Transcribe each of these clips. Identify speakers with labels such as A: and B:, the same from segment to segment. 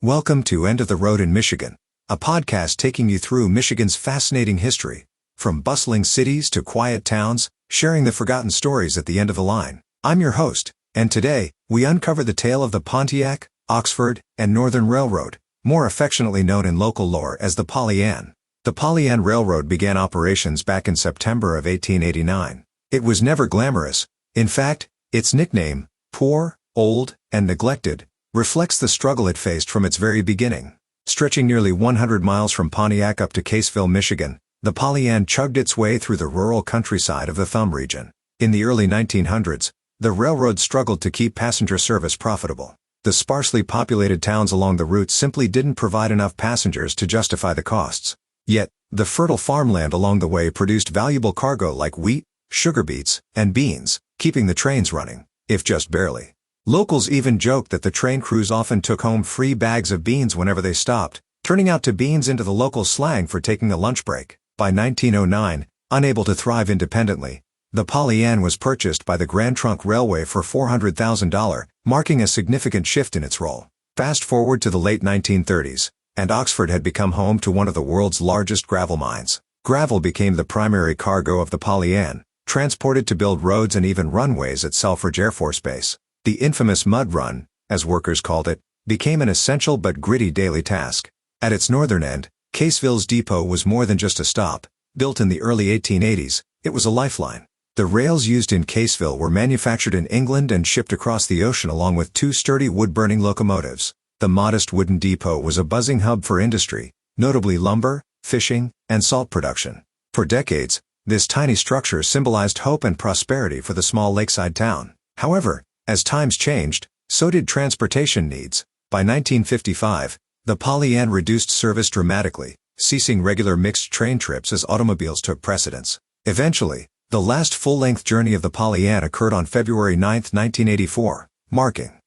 A: Welcome to End of the Road in Michigan, a podcast taking you through Michigan's fascinating history, from bustling cities to quiet towns, sharing the forgotten stories at the end of the line. I'm your host, and today, we uncover the tale of the Pontiac, Oxford, and Northern Railroad, more affectionately known in local lore as the Pollyann. The Pollyann Railroad began operations back in September of 1889. It was never glamorous. In fact, its nickname, poor, old, and neglected, reflects the struggle it faced from its very beginning. Stretching nearly 100 miles from Pontiac up to Caseville, Michigan, the Pollyann chugged its way through the rural countryside of the Thumb region. In the early 1900s, the railroad struggled to keep passenger service profitable. The sparsely populated towns along the route simply didn't provide enough passengers to justify the costs. Yet, the fertile farmland along the way produced valuable cargo like wheat, sugar beets, and beans, keeping the trains running, if just barely. Locals even joked that the train crews often took home free bags of beans whenever they stopped, turning out to beans into the local slang for taking a lunch break. By 1909, unable to thrive independently, the Pollyann was purchased by the Grand Trunk Railway for $400,000, marking a significant shift in its role. Fast forward to the late 1930s, and Oxford had become home to one of the world's largest gravel mines. Gravel became the primary cargo of the Pollyann, transported to build roads and even runways at Selfridge Air Force Base. The infamous mud run, as workers called it, became an essential but gritty daily task. At its northern end, Caseville's depot was more than just a stop. Built in the early 1880s, it was a lifeline. The rails used in Caseville were manufactured in England and shipped across the ocean along with two sturdy wood-burning locomotives. The modest wooden depot was a buzzing hub for industry, notably lumber, fishing, and salt production. For decades, this tiny structure symbolized hope and prosperity for the small lakeside town. However, as times changed, so did transportation needs. By 1955, the Pollyann reduced service dramatically, ceasing regular mixed train trips as automobiles took precedence. Eventually, the last full-length journey of the Pollyann occurred on February 9, 1984, marking.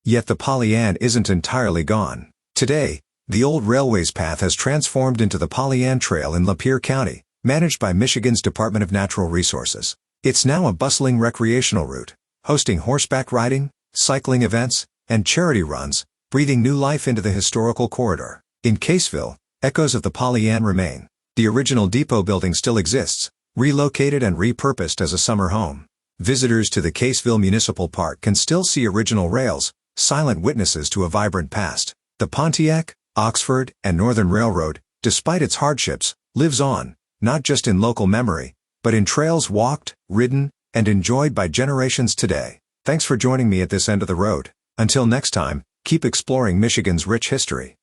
A: Yet the Pollyann isn't entirely gone. Today, the old railway's path has transformed into the Pollyann Trail in Lapeer County, managed by Michigan's Department of Natural Resources. It's now a bustling recreational route, hosting horseback riding, cycling events, and charity runs, breathing new life into the historical corridor. In Caseville, echoes of the Pollyann remain. The original depot building still exists, relocated and repurposed as a summer home. Visitors to the Caseville Municipal Park can still see original rails, silent witnesses to a vibrant past. The Pontiac, Oxford, and Northern Railroad, despite its hardships, lives on, not just in local memory, but in trails walked, ridden, and enjoyed by generations today. Thanks for joining me at this end of the road. Until next time, keep exploring Michigan's rich history.